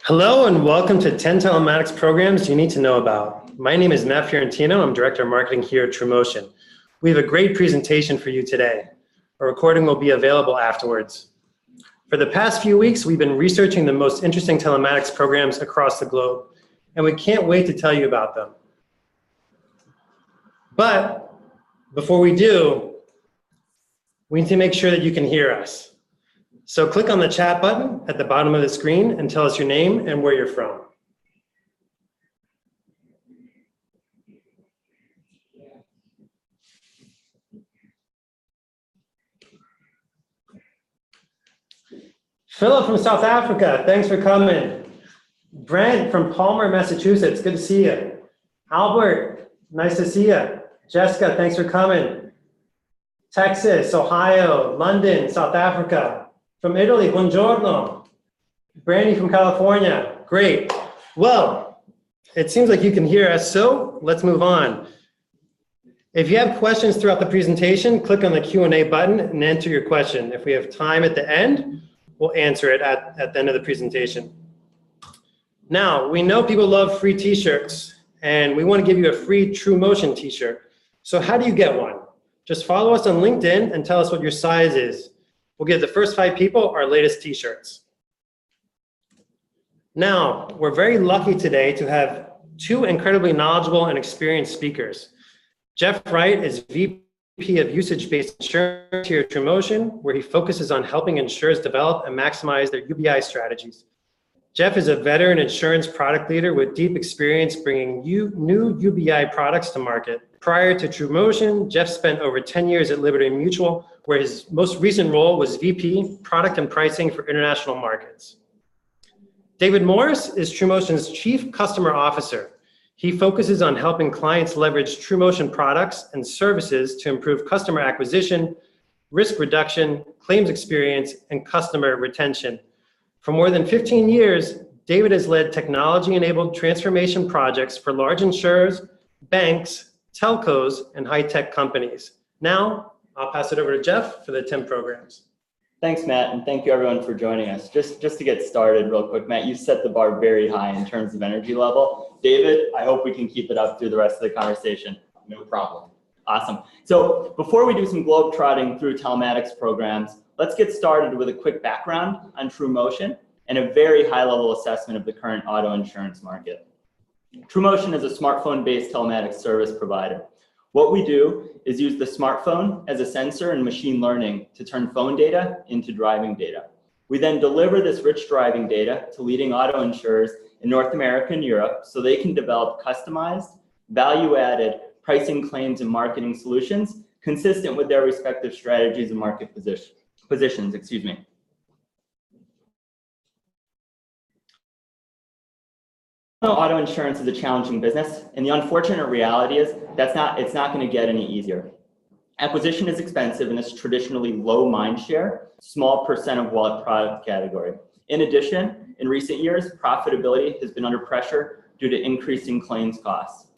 Hello and welcome to 10 telematics programs you need to know about. My name is Matt Fiorentino. I'm Director of Marketing here at TrueMotion. We have a great presentation for you today. A recording will be available afterwards. For the past few weeks, we've been researching the most interesting telematics programs across the globe, and we can't wait to tell you about them. But before we do, we need to make sure that you can hear us. So click on the chat button at the bottom of the screen and tell us your name and where you're from. Philip from South Africa, thanks for coming. Brent from Palmer, Massachusetts, good to see you. Albert, nice to see you. Jessica, thanks for coming. Texas, Ohio, London, South Africa. From Italy, buongiorno. Brandy from California, great. Well, it seems like you can hear us, so let's move on. If you have questions throughout the presentation, click on the Q&A button and enter your question. If we have time at the end, we'll answer it at the end of the presentation. Now, we know people love free t-shirts, and we want to give you a free TrueMotion t-shirt. So how do you get one? Just follow us on LinkedIn and tell us what your size is. We'll give the first 5 people our latest t-shirts. Now, we're very lucky today to have 2 incredibly knowledgeable and experienced speakers. Jeff Wright is VP of Usage-Based Insurance here at TrueMotion, where he focuses on helping insurers develop and maximize their UBI strategies. Jeff is a veteran insurance product leader with deep experience bringing new UBI products to market. Prior to TrueMotion, Jeff spent over 10 years at Liberty Mutual, where his most recent role was VP, Product and Pricing for International Markets. David Morris is TrueMotion's Chief Customer Officer. He focuses on helping clients leverage TrueMotion products and services to improve customer acquisition, risk reduction, claims experience, and customer retention. For more than 15 years, David has led technology-enabled transformation projects for large insurers, banks, telcos, and high-tech companies. Now, I'll pass it over to Jeff for the 10 programs. Thanks, Matt, and thank you everyone for joining us. Just to get started real quick, Matt, you set the bar very high in terms of energy level. David, I hope we can keep it up through the rest of the conversation. No problem. Awesome. So before we do some globe-trotting through telematics programs, let's get started with a quick background on TrueMotion and a very high-level assessment of the current auto insurance market. TrueMotion is a smartphone-based telematics service provider. What we do is use the smartphone as a sensor and machine learning to turn phone data into driving data. We then deliver this rich driving data to leading auto insurers in North America and Europe so they can develop customized, value-added pricing, claims, and marketing solutions consistent with their respective strategies and market positions. Auto insurance is a challenging business, and the unfortunate reality is it's not going to get any easier. Acquisition is expensive and is traditionally low mind share, small percent of wallet product category. In addition, in recent years, profitability has been under pressure due to increasing claims costs.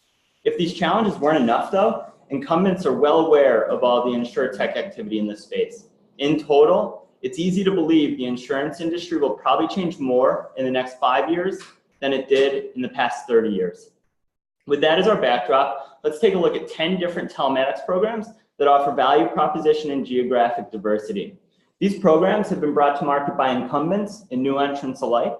If these challenges weren't enough, though, incumbents are well aware of all the insurtech activity in this space. In total, it's easy to believe the insurance industry will probably change more in the next 5 years than it did in the past 30 years. With that as our backdrop, let's take a look at 10 different telematics programs that offer value proposition and geographic diversity. These programs have been brought to market by incumbents and new entrants alike.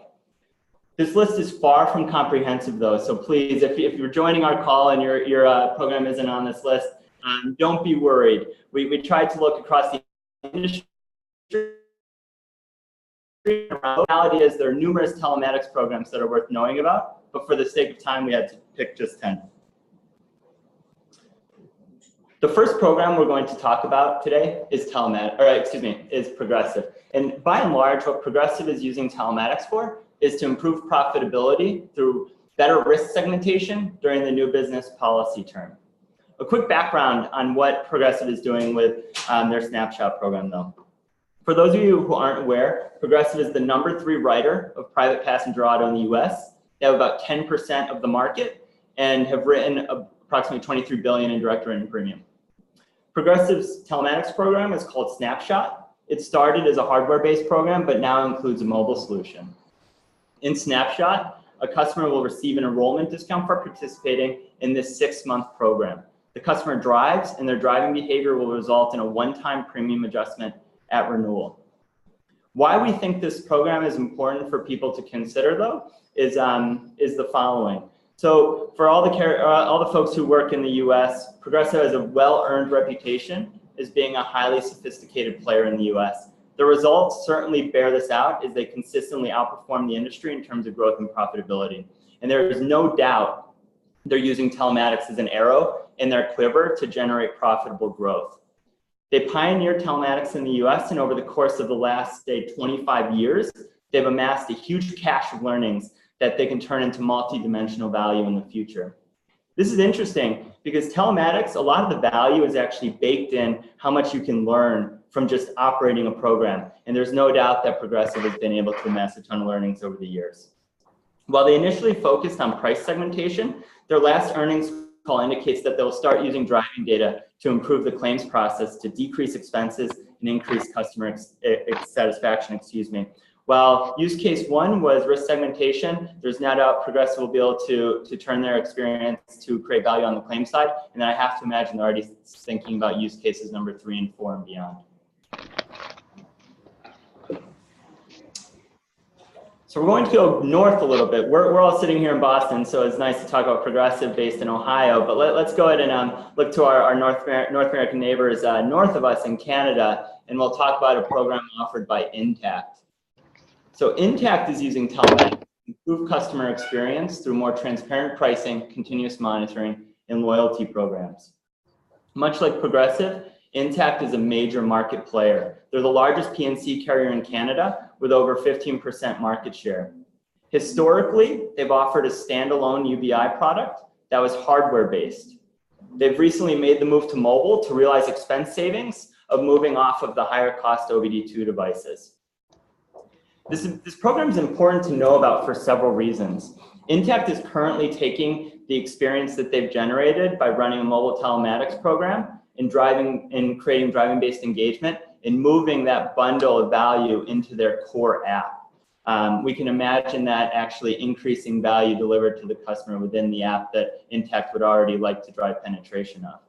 This list is far from comprehensive though, so please, if you're joining our call and your program isn't on this list, don't be worried. We tried to look across the industry. The reality is there are numerous telematics programs that are worth knowing about, but for the sake of time, we had to pick just 10. The first program we're going to talk about today is Progressive. And by and large, what Progressive is using telematics for is to improve profitability through better risk segmentation during the new business policy term. A quick background on what Progressive is doing with their snapshot program, though. For those of you who aren't aware, Progressive is the #3 writer of private passenger auto in the US. They have about 10% of the market and have written approximately $23 billion in direct written premium. Progressive's telematics program is called Snapshot. It started as a hardware-based program, but now includes a mobile solution. In snapshot, a customer will receive an enrollment discount for participating in this 6-month program. The customer drives, and their driving behavior will result in a one-time premium adjustment at renewal. Why we think this program is important for people to consider, though, is the following. So for all the folks who work in the US, Progressive has a well-earned reputation as being a highly sophisticated player in the US. The results certainly bear this out as they consistently outperform the industry in terms of growth and profitability. And there is no doubt they're using telematics as an arrow in their quiver to generate profitable growth. They pioneered telematics in the US, and over the course of the last, say, 25 years, they've amassed a huge cache of learnings that they can turn into multi-dimensional value in the future. This is interesting because telematics, a lot of the value is actually baked in how much you can learn from just operating a program. And there's no doubt that Progressive has been able to amass a ton of learnings over the years. While they initially focused on price segmentation, their last earnings call indicates that they'll start using driving data to improve the claims process to decrease expenses and increase customer satisfaction, While use case 1 was risk segmentation, there's no doubt Progressive will be able to turn their experience to create value on the claim side. And then I have to imagine they're already thinking about use cases number 3 and 4 and beyond. So we're going to go north a little bit. We're all sitting here in Boston, so it's nice to talk about Progressive based in Ohio. But let's go ahead and look to our North American neighbors north of us in Canada, and we'll talk about a program offered by Intact. So Intact is using telematics to improve customer experience through more transparent pricing, continuous monitoring, and loyalty programs. Much like Progressive, Intact is a major market player. They're the largest P&C carrier in Canada with over 15% market share. Historically, they've offered a standalone UBI product that was hardware-based. They've recently made the move to mobile to realize expense savings of moving off of the higher cost OBD-II devices. This program is important to know about for several reasons. Intact is currently taking the experience that they've generated by running a mobile telematics program and creating driving-based engagement and moving that bundle of value into their core app. We can imagine that actually increasing value delivered to the customer within the app that Intact would already like to drive penetration of.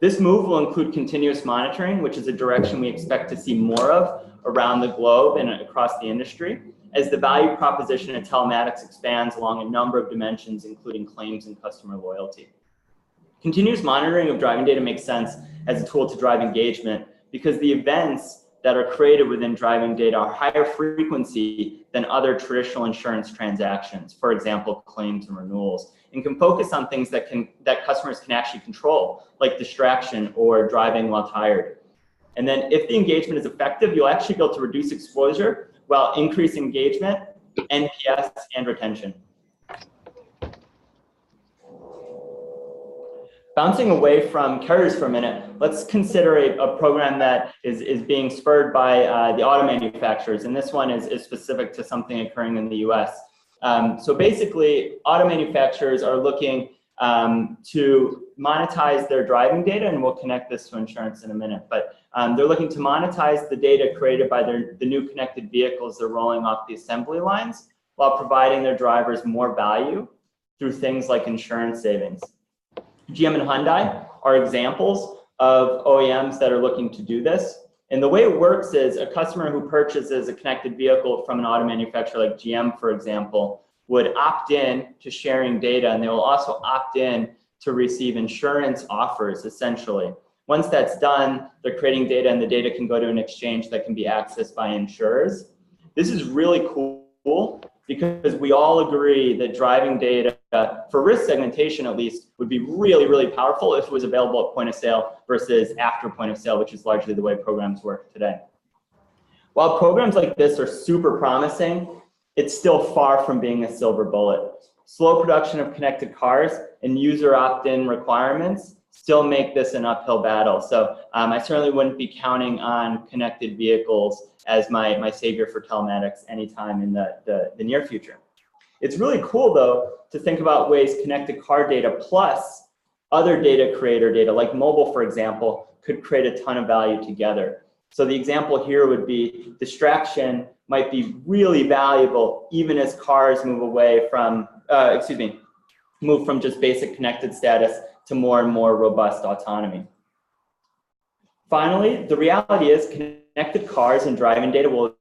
This move will include continuous monitoring, which is a direction we expect to see more of around the globe and across the industry, as the value proposition of telematics expands along a number of dimensions, including claims and customer loyalty. Continuous monitoring of driving data makes sense as a tool to drive engagement because the events that are created within driving data are higher frequency than other traditional insurance transactions, for example, claims and renewals, and can focus on things that customers can actually control, like distraction or driving while tired. And then if the engagement is effective, you'll actually be able to reduce exposure while increasing engagement, NPS, and retention. Bouncing away from carriers for a minute, let's consider a program that is being spurred by the auto manufacturers, and this one is specific to something occurring in the US. So basically, auto manufacturers are looking to monetize their driving data, and we'll connect this to insurance in a minute, but they're looking to monetize the data created by the new connected vehicles they're rolling off the assembly lines while providing their drivers more value through things like insurance savings. GM and Hyundai are examples of OEMs that are looking to do this. And the way it works is a customer who purchases a connected vehicle from an auto manufacturer like GM, for example, would opt in to sharing data, and they will also opt in to receive insurance offers, essentially. Once that's done, they're creating data, and the data can go to an exchange that can be accessed by insurers. This is really cool because we all agree that driving data, for risk segmentation at least, would be really, really powerful if it was available at point of sale versus after point of sale, which is largely the way programs work today. While programs like this are super promising, it's still far from being a silver bullet. Slow production of connected cars and user opt-in requirements still make this an uphill battle. So I certainly wouldn't be counting on connected vehicles as my savior for telematics anytime in the near future. It's really cool, though, to think about ways connected car data plus other data creator data, like mobile, for example, could create a ton of value together. So the example here would be distraction might be really valuable even as cars move away from, move from just basic connected status to more and more robust autonomy. Finally, the reality is connected cars and driving data will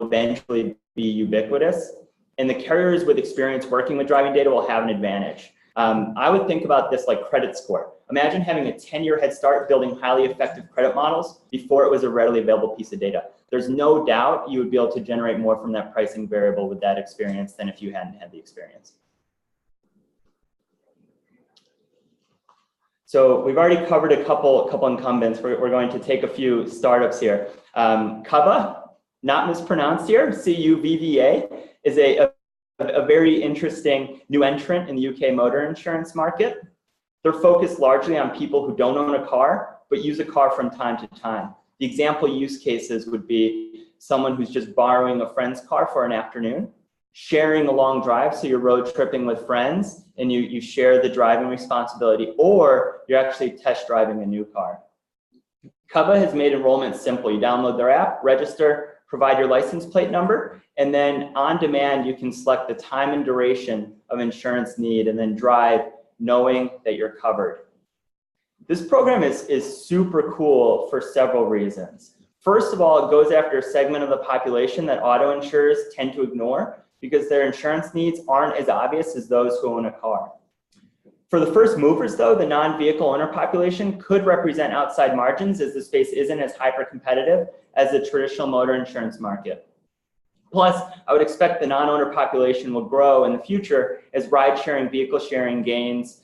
eventually be ubiquitous, and the carriers with experience working with driving data will have an advantage. I would think about this like credit score. Imagine having a 10-year head start building highly effective credit models before it was a readily available piece of data. There's no doubt you would be able to generate more from that pricing variable with that experience than if you hadn't had the experience. So we've already covered a couple incumbents. We're going to take a few startups here. Cuvva, not mispronounced here, C-U-V-V-A, is a very interesting new entrant in the UK motor insurance market. They're focused largely on people who don't own a car, but use a car from time to time. The example use cases would be someone who's just borrowing a friend's car for an afternoon, sharing a long drive, so you're road tripping with friends and you share the driving responsibility, or you're actually test driving a new car. Cuvva has made enrollment simple. You download their app, register, provide your license plate number, and then on demand, you can select the time and duration of insurance need and then drive knowing that you're covered. This program is super cool for several reasons. First of all, it goes after a segment of the population that auto insurers tend to ignore because their insurance needs aren't as obvious as those who own a car. For the first movers, though, the non-vehicle owner population could represent outside margins as the space isn't as hyper-competitive as the traditional motor insurance market. Plus, I would expect the non-owner population will grow in the future as ride-sharing, vehicle-sharing gains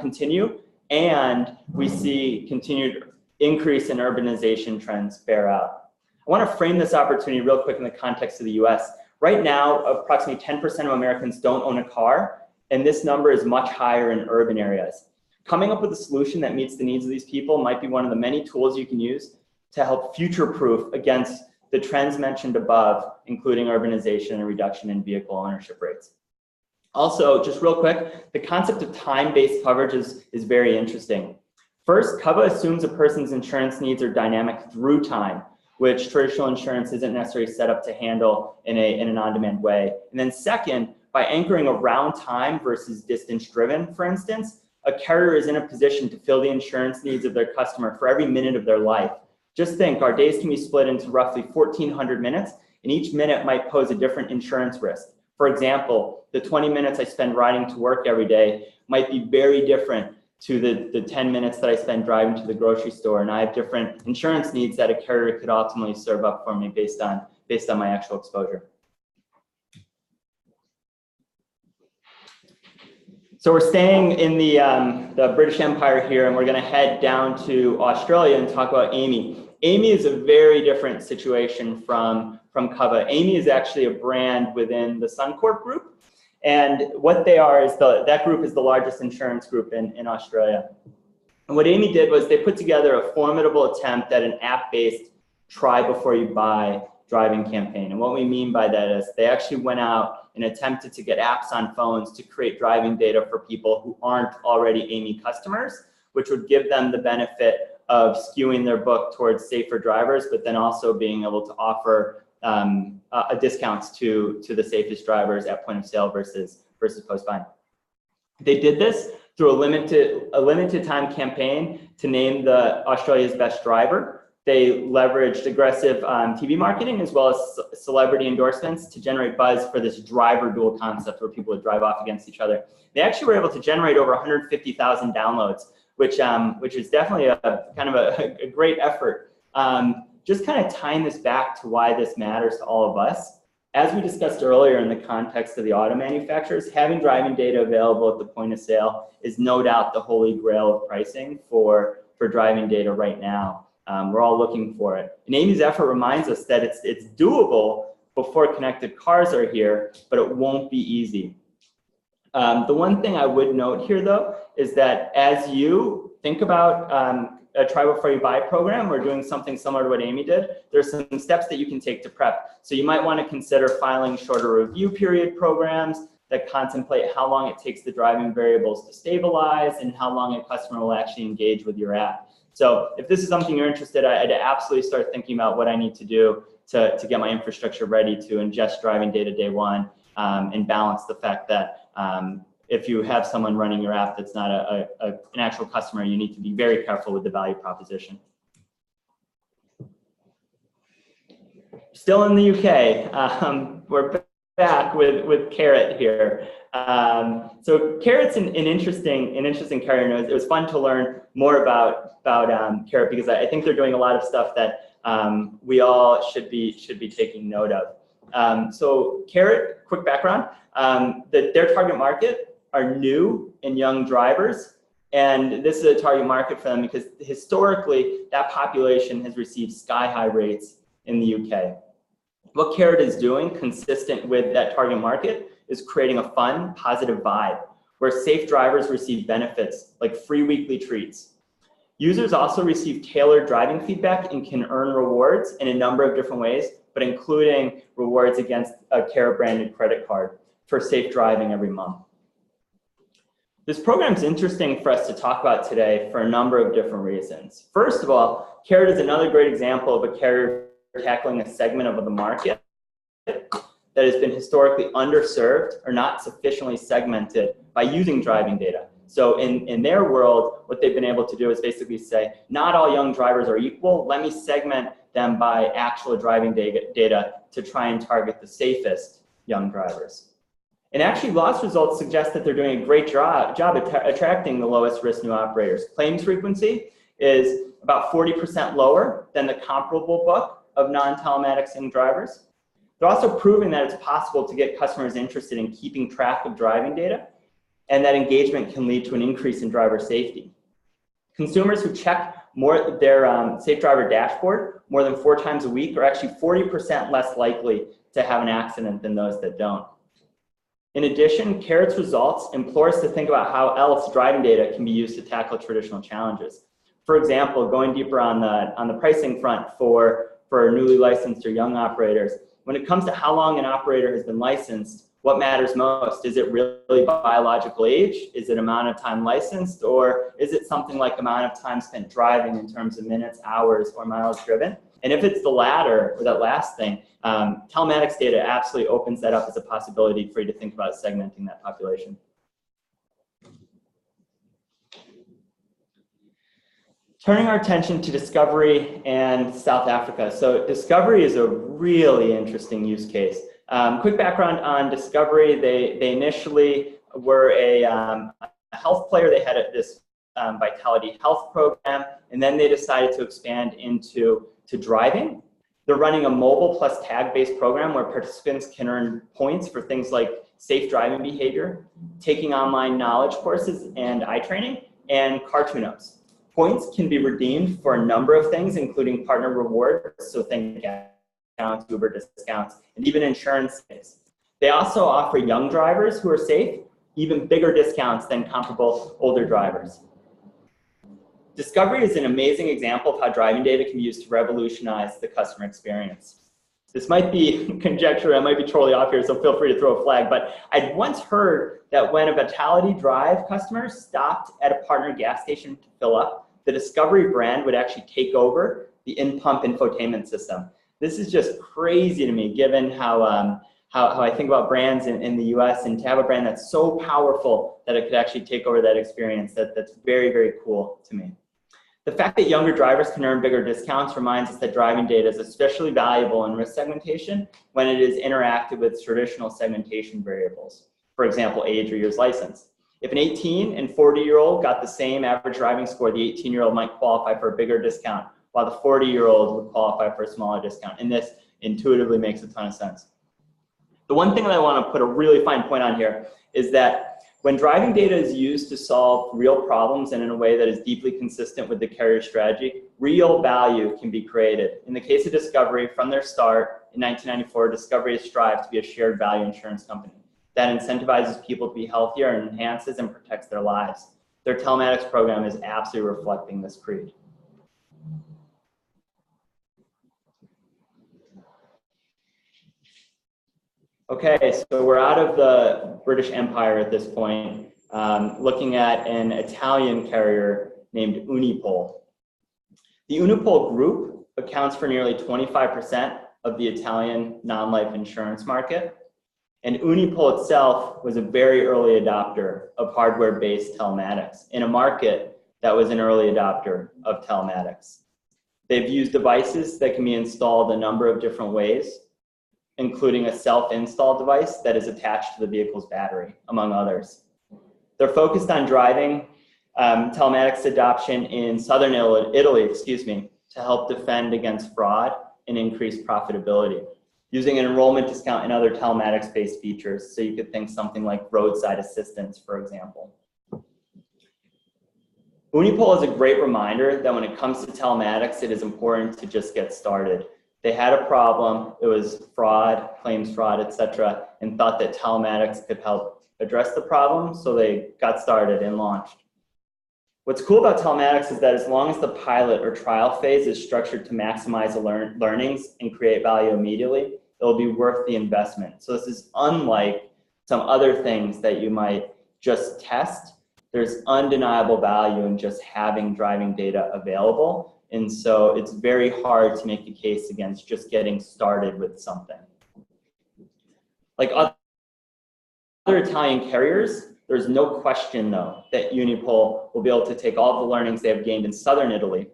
continue, and we see continued increase in urbanization trends bear out. I want to frame this opportunity real quick in the context of the US. Right now, approximately 10% of Americans don't own a car, and this number is much higher in urban areas. Coming up with a solution that meets the needs of these people might be one of the many tools you can use to help future-proof against the trends mentioned above, including urbanization and reduction in vehicle ownership rates. Also, just real quick, the concept of time-based coverage is very interesting. First, Cuvva assumes a person's insurance needs are dynamic through time, which traditional insurance isn't necessarily set up to handle in an on-demand way. And then second, by anchoring around time versus distance driven, for instance, a carrier is in a position to fill the insurance needs of their customer for every minute of their life. Just think, our days can be split into roughly 1,400 minutes, and each minute might pose a different insurance risk. For example, the 20 minutes I spend riding to work every day might be very different to the 10 minutes that I spend driving to the grocery store, and I have different insurance needs that a carrier could ultimately serve up for me based on my actual exposure. So we're staying in the British Empire here, and we're going to head down to Australia and talk about Aami. Aami is a very different situation from Cuvva. Aami is actually a brand within the Suncorp group, and what they are is that group is the largest insurance group in Australia. And what Aami did was they put together a formidable attempt at an app-based try before you buy driving campaign. And what we mean by that is they actually went out and attempted to get apps on phones to create driving data for people who aren't already Aami customers, which would give them the benefit of skewing their book towards safer drivers, but then also being able to offer discounts to the safest drivers at point of sale versus post-bind. They did this through a limited time campaign to name the Australia's best driver. They leveraged aggressive TV marketing as well as celebrity endorsements to generate buzz for this driver duel concept where people would drive off against each other. They actually were able to generate over 150,000 downloads, which is definitely a great effort. Just kind of tying this back to why this matters to all of us. As we discussed earlier in the context of the auto manufacturers, having driving data available at the point of sale is no doubt the holy grail of pricing for driving data right now. We're all looking for it. And Aami's effort reminds us that it's doable before connected cars are here, but it won't be easy. The one thing I would note here, though, is that as you think about a try before you buy program or doing something similar to what Aami did, there's some steps that you can take to prep. So you might want to consider filing shorter review period programs that contemplate how long it takes the driving variables to stabilize and how long a customer will actually engage with your app. So if this is something you're interested in, I'd absolutely start thinking about what I need to do to get my infrastructure ready to ingest driving data day one, and balance the fact that if you have someone running your app that's not an actual customer, you need to be very careful with the value proposition. Still in the UK, we're back with Carrot here. So Carrot's an interesting carrier. It was fun to learn more about Carrot, because I think they're doing a lot of stuff that we all should be taking note of. So Carrot, quick background, their target market are new and young drivers. And this is a target market for them because historically that population has received sky-high rates in the UK. What Carrot is doing, consistent with that target market, is creating a fun, positive vibe where safe drivers receive benefits like free weekly treats. Users also receive tailored driving feedback and can earn rewards in a number of different ways, but including rewards against a Carrot branded credit card for safe driving every month. This program is interesting for us to talk about today for a number of different reasons. First of all, Carrot is another great example of a carrier tackling a segment of the market that has been historically underserved or not sufficiently segmented by using driving data. So in their world, what they've been able to do is basically say, not all young drivers are equal. Let me segment them by actual driving data to try and target the safest young drivers. And actually, loss results suggest that they're doing a great job attracting the lowest risk new operators. Claims frequency is about 40% lower than the comparable book of non-telematics young drivers. They're also proving that it's possible to get customers interested in keeping track of driving data, and that engagement can lead to an increase in driver safety. Consumers who check their safe driver dashboard more than 4 times a week are actually 40% less likely to have an accident than those that don't. In addition, Carrot's results implore us to think about how else driving data can be used to tackle traditional challenges. For example, going deeper on the pricing front for newly licensed or young operators, when it comes to how long an operator has been licensed, what matters most? Is it really biological age? Is it amount of time licensed? Or is it something like amount of time spent driving in terms of minutes, hours, or miles driven? And if it's the latter, or that last thing, telematics data absolutely opens that up as a possibility for you to think about segmenting that population. Turning our attention to Discovery and South Africa. So Discovery is a really interesting use case. Quick background on Discovery. They initially were a health player. They had this Vitality Health program, and then they decided to expand into driving. They're running a mobile plus tag-based program where participants can earn points for things like safe driving behavior, taking online knowledge courses and eye training, and car tune-ups. Points can be redeemed for a number of things, including partner rewards, so think discounts, Uber discounts, and even insurance things. They also offer young drivers who are safe even bigger discounts than comparable older drivers. Discovery is an amazing example of how driving data can be used to revolutionize the customer experience. This might be conjecture, I might be totally off here, so feel free to throw a flag, but I'd once heard that when a Vitality Drive customer stopped at a partner gas station to fill up, the Discovery brand would actually take over the in-pump infotainment system. This is just crazy to me, given how I think about brands in the US, and to have a brand that's so powerful that it could actually take over that experience, that's very, very cool to me. The fact that younger drivers can earn bigger discounts reminds us that driving data is especially valuable in risk segmentation when it is interacted with traditional segmentation variables. For example, age or years licensed. If an 18 and 40-year-old got the same average driving score, the 18-year-old might qualify for a bigger discount, while the 40-year-old would qualify for a smaller discount. And this intuitively makes a ton of sense. The one thing that I want to put a really fine point on here is that when driving data is used to solve real problems and in a way that is deeply consistent with the carrier strategy, real value can be created. In the case of Discovery, from their start in 1994, Discovery has strived to be a shared value insurance company that incentivizes people to be healthier and enhances and protects their lives. Their telematics program is absolutely reflecting this creed. Okay, so we're out of the British Empire at this point, looking at an Italian carrier named Unipol. The Unipol group accounts for nearly 25% of the Italian non-life insurance market. And Unipol itself was a very early adopter of hardware-based telematics in a market that was an early adopter of telematics. They've used devices that can be installed a number of different ways, including a self-install device that is attached to the vehicle's battery, among others. They're focused on driving telematics adoption in southern Italy, to help defend against fraud and increase profitability, using an enrollment discount and other telematics-based features. So you could think something like roadside assistance, for example. Unipol is a great reminder that when it comes to telematics, it is important to just get started. They had a problem, it was fraud, claims fraud, etc., and thought that telematics could help address the problem, so they got started and launched. What's cool about telematics is that as long as the pilot or trial phase is structured to maximize the learnings and create value immediately, it'll be worth the investment. So this is unlike some other things that you might just test. There's undeniable value in just having driving data available. And so it's very hard to make the case against just getting started with something. Like other Italian carriers, there's no question though that Unipol will be able to take all the learnings they have gained in southern Italy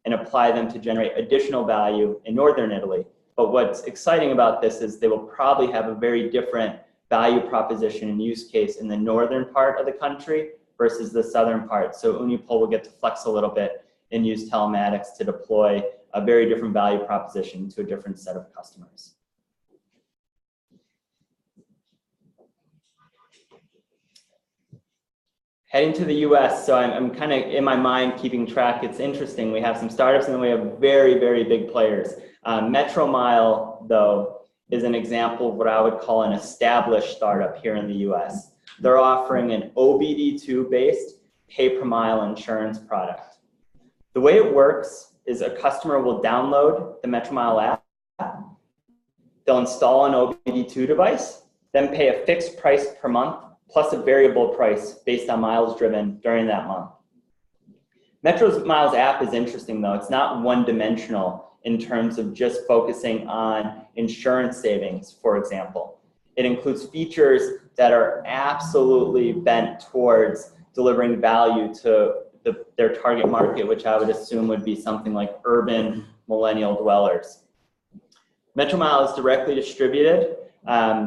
and apply them to generate additional value in northern Italy. But what's exciting about this is they will probably have a very different value proposition and use case in the northern part of the country versus the southern part. So Unipol will get to flex a little bit and use telematics to deploy a very different value proposition to a different set of customers. Heading to the US, so I'm kind of in my mind keeping track. It's interesting. We have some startups and then we have very, very big players. Metromile, though, is an example of what I would call an established startup here in the US. They're offering an OBD-II based pay-per-mile insurance product. The way it works is a customer will download the Metromile app, they'll install an OBD-II device, then pay a fixed price per month plus a variable price based on miles driven during that month. Metromile's app is interesting though. It's not one-dimensional in terms of just focusing on insurance savings, for example. It includes features that are absolutely bent towards delivering value to their target market, which I would assume would be something like urban millennial dwellers. Metromile is directly distributed.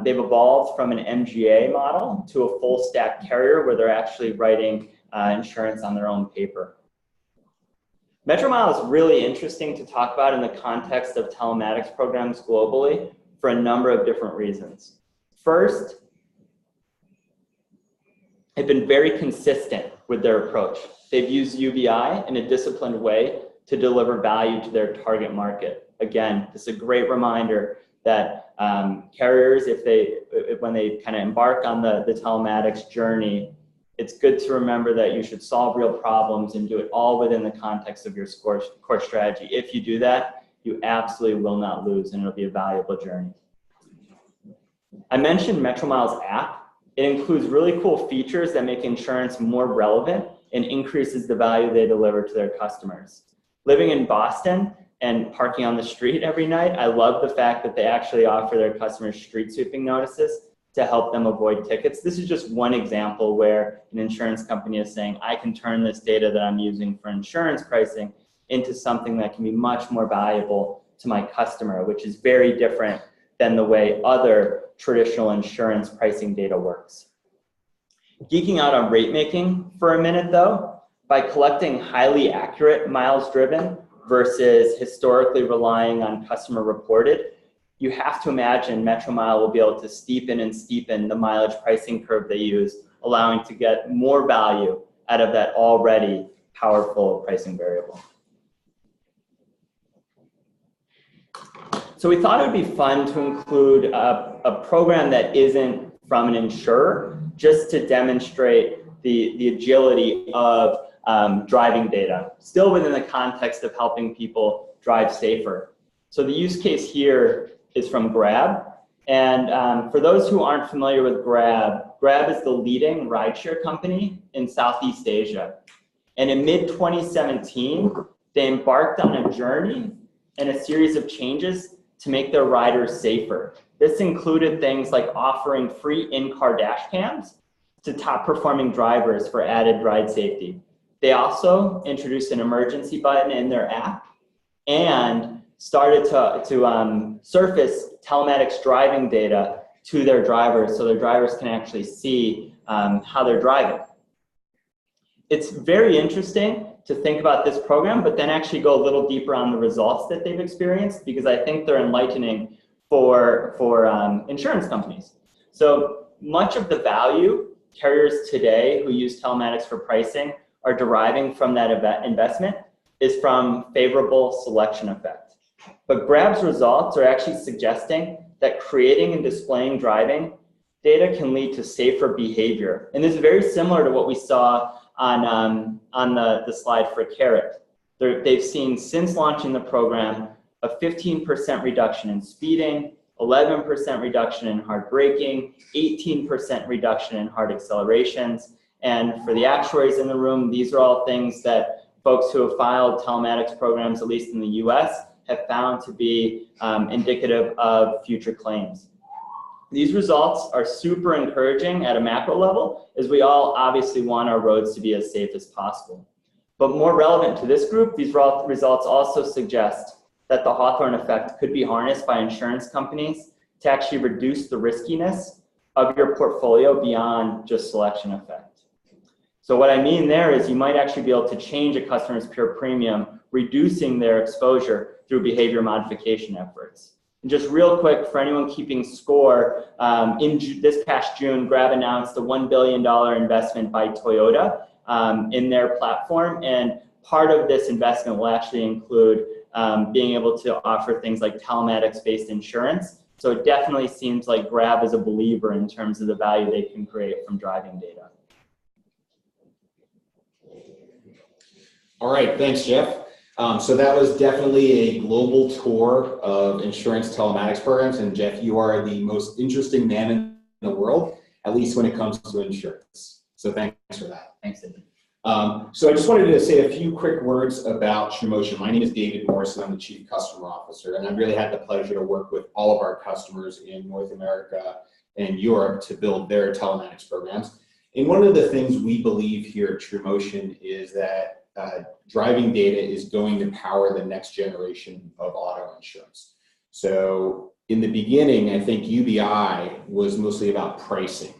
They've evolved from an MGA model to a full stack carrier where they're actually writing insurance on their own paper. Metromile is really interesting to talk about in the context of telematics programs globally for a number of different reasons. First, they've been very consistent with their approach. They've used UBI in a disciplined way to deliver value to their target market. Again, this is a great reminder that carriers, when they kind of embark on the telematics journey, it's good to remember that you should solve real problems and do it all within the context of your core strategy. If you do that, you absolutely will not lose, and it'll be a valuable journey. I mentioned Metromile's app. It includes really cool features that make insurance more relevant and increases the value they deliver to their customers. Living in Boston and parking on the street every night, I love the fact that they actually offer their customers street sweeping notices to help them avoid tickets. This is just one example where an insurance company is saying, I can turn this data that I'm using for insurance pricing into something that can be much more valuable to my customer, which is very different than the way other traditional insurance pricing data works. Geeking out on rate making for a minute though, by collecting highly accurate miles driven versus historically relying on customer reported, you have to imagine Metromile will be able to steepen and steepen the mileage pricing curve they use, allowing to get more value out of that already powerful pricing variable. So we thought it would be fun to include a program that isn't from an insurer, just to demonstrate the agility of driving data, still within the context of helping people drive safer. So the use case here is from Grab. And for those who aren't familiar with Grab, Grab is the leading rideshare company in Southeast Asia. And in mid-2017, they embarked on a journey and a series of changes to make their riders safer. This included things like offering free in-car dash cams to top performing drivers for added ride safety. They also introduced an emergency button in their app and started to surface telematics driving data to their drivers so their drivers can actually see how they're driving. It's very interesting to think about this program, but then actually go a little deeper on the results that they've experienced, because I think they're enlightening for insurance companies. So much of the value carriers today who use telematics for pricing are deriving from that investment is from favorable selection effect. But Grab's results are actually suggesting that creating and displaying driving data can lead to safer behavior. And this is very similar to what we saw on the slide for Carrot. They've seen, since launching the program, a 15% reduction in speeding, 11% reduction in hard braking, 18% reduction in hard accelerations. And for the actuaries in the room, these are all things that folks who have filed telematics programs, at least in the US, have found to be indicative of future claims. These results are super encouraging at a macro level, as we all obviously want our roads to be as safe as possible. But more relevant to this group, these results also suggest that the Hawthorne effect could be harnessed by insurance companies to actually reduce the riskiness of your portfolio beyond just selection effect. So what I mean there is you might actually be able to change a customer's pure premium, reducing their exposure through behavior modification efforts. And just real quick, for anyone keeping score, this past June, Grab announced a $1 billion investment by Toyota in their platform. And part of this investment will actually include being able to offer things like telematics-based insurance. So it definitely seems like Grab is a believer in terms of the value they can create from driving data. All right, thanks, Jeff. So that was definitely a global tour of insurance telematics programs. And Jeff, you are the most interesting man in the world, at least when it comes to insurance. So thanks for that. Thanks, David. So I just wanted to say a few quick words about TrueMotion. My name is David Morrison. I'm the Chief Customer Officer, and I've really had the pleasure to work with all of our customers in North America and Europe to build their telematics programs. And one of the things we believe here at TrueMotion is that driving data is going to power the next generation of auto insurance. So in the beginning, I think UBI was mostly about pricing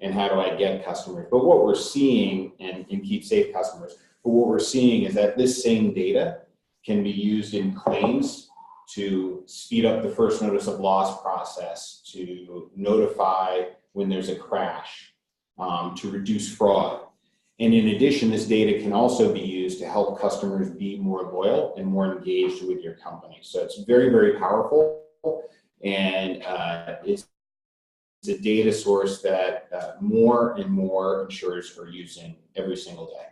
and how do I get customers. But what we're seeing, and keep safe customers, but what we're seeing is that this same data can be used in claims to speed up the first notice of loss process, to notify when there's a crash, to reduce fraud. And in addition, this data can also be used to help customers be more loyal and more engaged with your company. So it's very, very powerful, and it's a data source that more and more insurers are using every single day.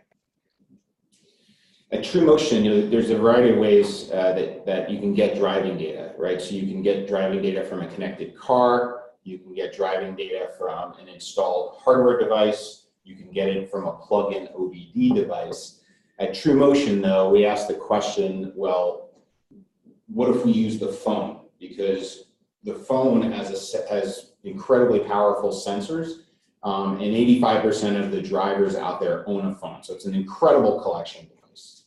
At TrueMotion, there's a variety of ways that you can get driving data, right? So you can get driving data from a connected car, you can get driving data from an installed hardware device, you can get it from a plug-in OBD device. At TrueMotion, though, we ask the question, well, what if we use the phone? Because the phone has incredibly powerful sensors, and 85% of the drivers out there own a phone. So it's an incredible collection device.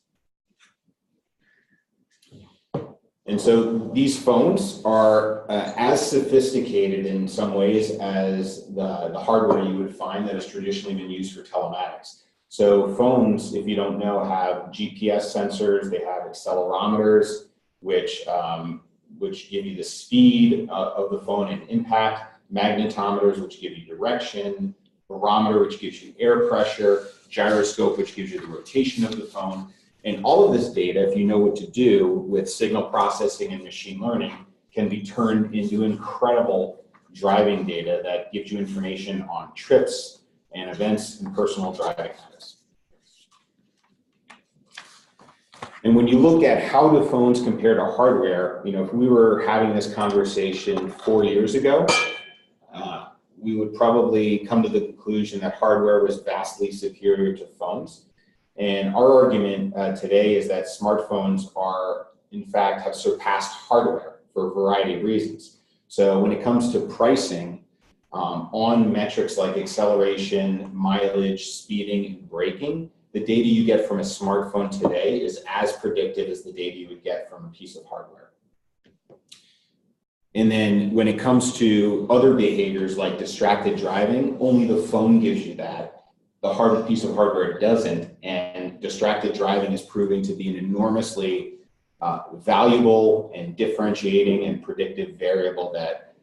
And so these phones are as sophisticated in some ways as the hardware you would find that has traditionally been used for telematics. So phones, if you don't know, have GPS sensors, they have accelerometers, which give you the speed of the phone and impact, magnetometers, which give you direction, barometer, which gives you air pressure, gyroscope, which gives you the rotation of the phone. And all of this data, if you know what to do with signal processing and machine learning, can be turned into incredible driving data that gives you information on trips and events and personal driving habits. And when you look at how do phones compare to hardware, if we were having this conversation 4 years ago, we would probably come to the conclusion that hardware was vastly superior to phones. And our argument today is that smartphones are, in fact, have surpassed hardware for a variety of reasons. So when it comes to pricing, on metrics like acceleration, mileage, speeding, and braking, the data you get from a smartphone today is as predictive as the data you would get from a piece of hardware. And then when it comes to other behaviors like distracted driving, only the phone gives you that. The hard piece of hardware doesn't, and distracted driving is proving to be an enormously valuable and differentiating and predictive variable that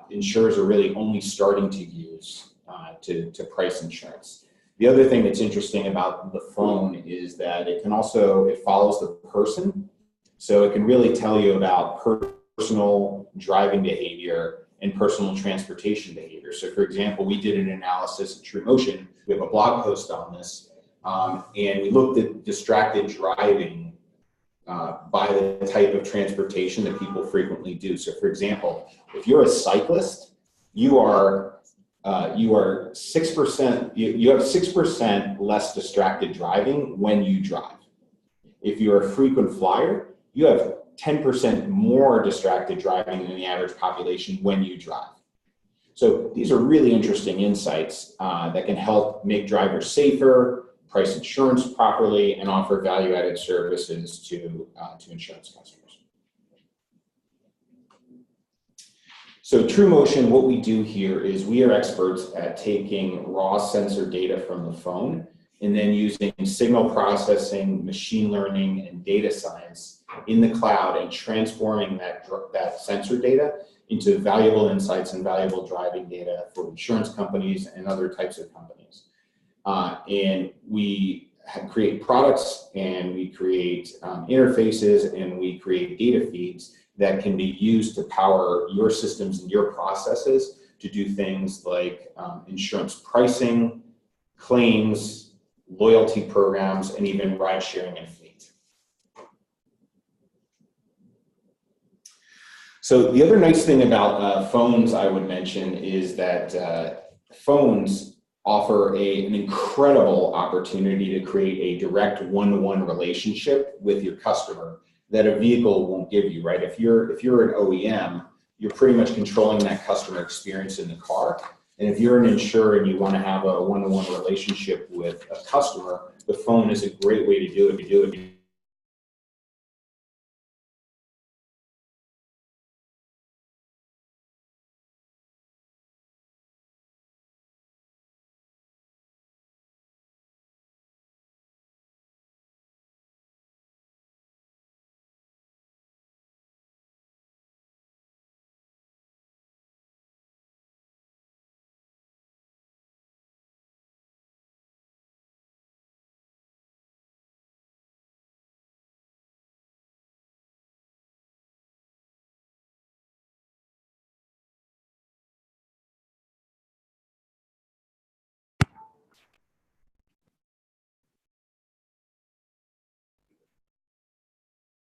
insurers are really only starting to use to price insurance. The other thing that's interesting about the phone is that it follows the person. So it can really tell you about personal driving behavior and personal transportation behavior. So for example, we did an analysis at TrueMotion. We have a blog post on this, and we looked at distracted driving by the type of transportation that people frequently do. So for example, if you're a cyclist, you are 6%, you have 6% less distracted driving when you drive. If you're a frequent flyer, you have 10% more distracted driving than the average population when you drive. So these are really interesting insights that can help make drivers safer, price insurance properly, and offer value-added services to insurance customers. So TrueMotion, what we do here is we are experts at taking raw sensor data from the phone and then using signal processing, machine learning, and data science in the cloud and transforming that sensor data into valuable insights and valuable driving data for insurance companies and other types of companies. And we create products, and we create interfaces, and we create data feeds that can be used to power your systems and your processes to do things like insurance pricing, claims, loyalty programs, and even ride sharing and fleet. So the other nice thing about phones I would mention is that phones offer an incredible opportunity to create a direct one-to-one relationship with your customer that a vehicle won't give you, right? If you're an OEM, you're pretty much controlling that customer experience in the car. And if you're an insurer and you want to have a one-to-one relationship with a customer, the phone is a great way to do it.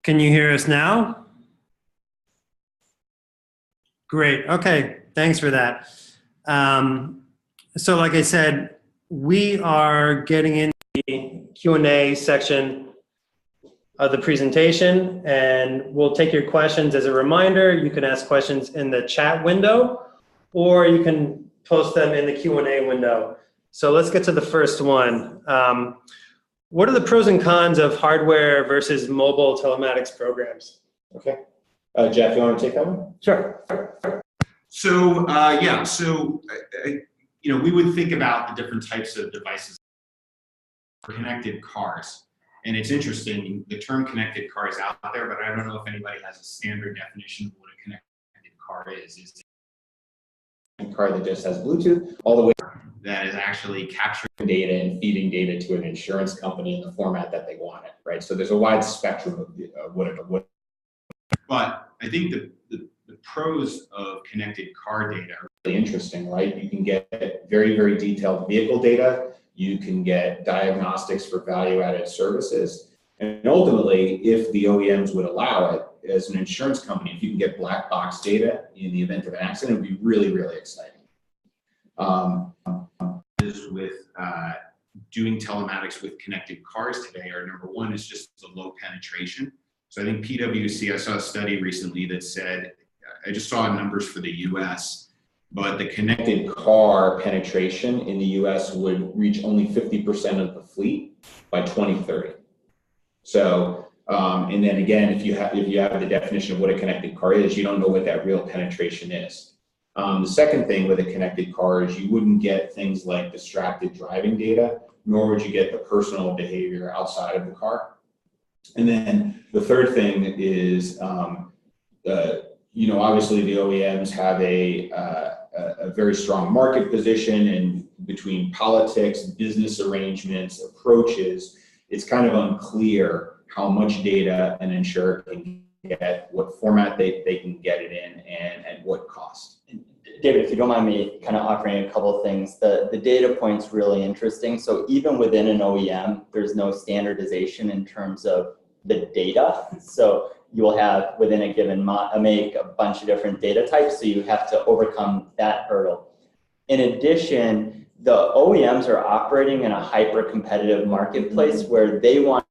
Can you hear us now? Great. Okay. Thanks for that. So like I said, we are getting in the Q&A section of the presentation, and we'll take your questions. As a reminder, you can ask questions in the chat window, or you can post them in the Q&A window. So let's get to the first one. What are the pros and cons of hardware versus mobile telematics programs? Okay. Jeff, you want to take that one? Sure. So, we would think about the different types of devices for connected cars. And it's interesting, the term connected car is out there, but I don't know if anybody has a standard definition of what a connected car is. Is a car that just has Bluetooth all the way that is actually capturing data and feeding data to an insurance company in the format that they want it, right? So there's a wide spectrum of what. But I think the pros of connected car data are really interesting, right? You can get very, very detailed vehicle data. You can get diagnostics for value-added services. And ultimately, if the OEMs would allow it, as an insurance company, if you can get black box data in the event of an accident, it would be really, really exciting. with doing telematics with connected cars today are, number one, is just the low penetration. So I think PwC, I saw a study recently that said, I just saw numbers for the US, but the connected Car penetration in the US would reach only 50% of the fleet by 2030. So, and then again, if you have the definition of what a connected car is, you don't know what that real penetration is. The second thing with a connected car is you wouldn't get things like distracted driving data, nor would you get the personal behavior outside of the car. And then the third thing is, you know, obviously the OEMs have a very strong market position, and between politics, business arrangements, approaches, it's kind of unclear how much data an insurer can get, what format they can get it in, and at what cost. David, if you don't mind me kind of offering a couple of things, the data point's really interesting. So even within an OEM, there's no standardization in terms of the data. So you will have within a given make a bunch of different data types, so you have to overcome that hurdle. In addition, the OEMs are operating in a hyper-competitive marketplace where they want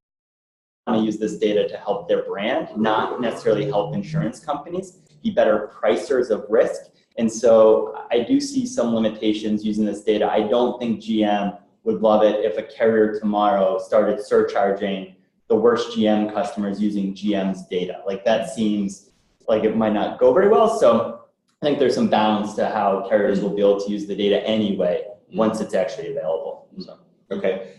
to use this data to help their brand, not necessarily help insurance companies be better pricers of risk. And so I do see some limitations using this data. I don't think GM would love it if a carrier tomorrow started surcharging the worst GM customers using GM's data. Like, that seems like it might not go very well. So I think there's some bounds to how carriers will be able to use the data anyway once it's actually available. So. Okay.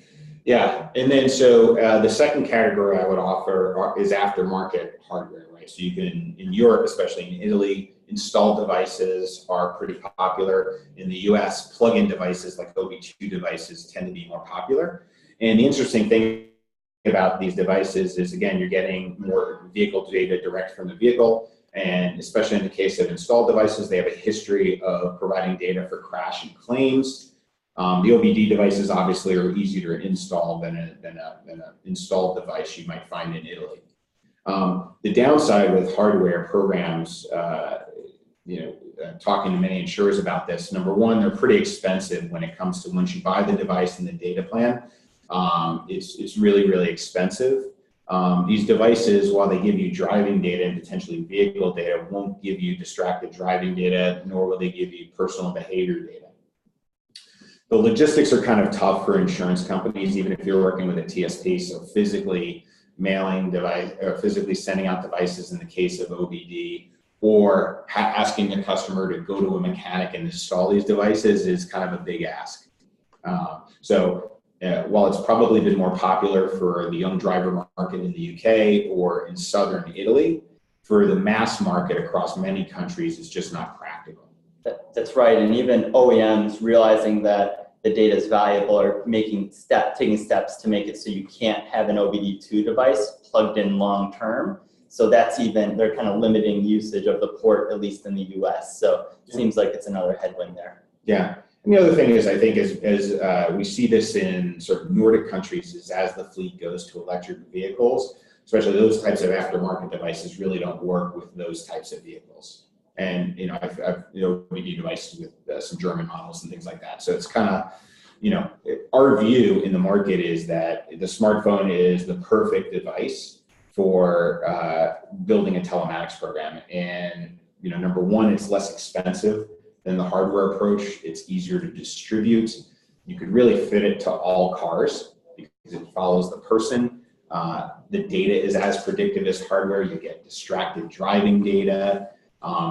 Yeah, and then so the second category I would offer is aftermarket hardware, right? So you can, in Europe, especially in Italy, installed devices are pretty popular. In the US, plug-in devices like OBD-II devices tend to be more popular. And the interesting thing about these devices is, again, you're getting more vehicle data direct from the vehicle. And especially in the case of installed devices, they have a history of providing data for crash and claims. The OBD devices obviously are easier to install than an installed device you might find in Italy. The downside with hardware programs, talking to many insurers about this, number one, they're pretty expensive when it comes to once you buy the device and the data plan. It's really, really expensive. These devices, while they give you driving data and potentially vehicle data, won't give you distracted driving data, nor will they give you personal behavior data. The logistics are kind of tough for insurance companies, even if you're working with a TSP. So physically mailing device or physically sending out devices in the case of OBD, or asking the customer to go to a mechanic and install these devices is kind of a big ask. While it's probably been more popular for the young driver market in the UK or in southern Italy, for the mass market across many countries, it's just not practical. That's right, and even OEMs realizing that the data is valuable are taking steps to make it so you can't have an OBD-II device plugged in long term. So that's they're kind of limiting usage of the port, at least in the US. So it seems like it's another headwind there. Yeah. And the other thing is, I think, as we see this in sort of Nordic countries, is as the fleet goes to electric vehicles, especially those types of aftermarket devices really don't work with those types of vehicles. And, I've OBD devices with some German models and things like that. So it's kind of, our view in the market is that the smartphone is the perfect device for building a telematics program. And, number one, it's less expensive than the hardware approach. It's easier to distribute. You could really fit it to all cars because it follows the person. The data is as predictive as hardware. You get distracted driving data.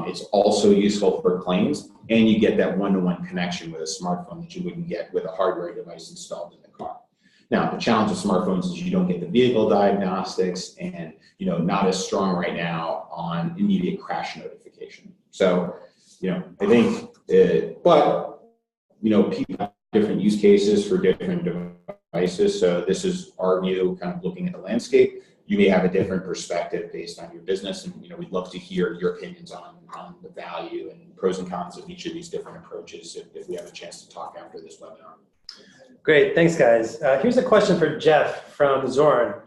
It's also useful for claims, and you get that one-to-one connection with a smartphone that you wouldn't get with a hardware device installed in the car. Now, the challenge with smartphones is you don't get the vehicle diagnostics, and not as strong right now on immediate crash notification. So, I think, people have different use cases for different devices. So this is our view, kind of looking at the landscape. You may have a different perspective based on your business, and we'd love to hear your opinions on the value and pros and cons of each of these different approaches if we have a chance to talk after this webinar. Great, thanks guys. Here's a question for Jeff from Zorn.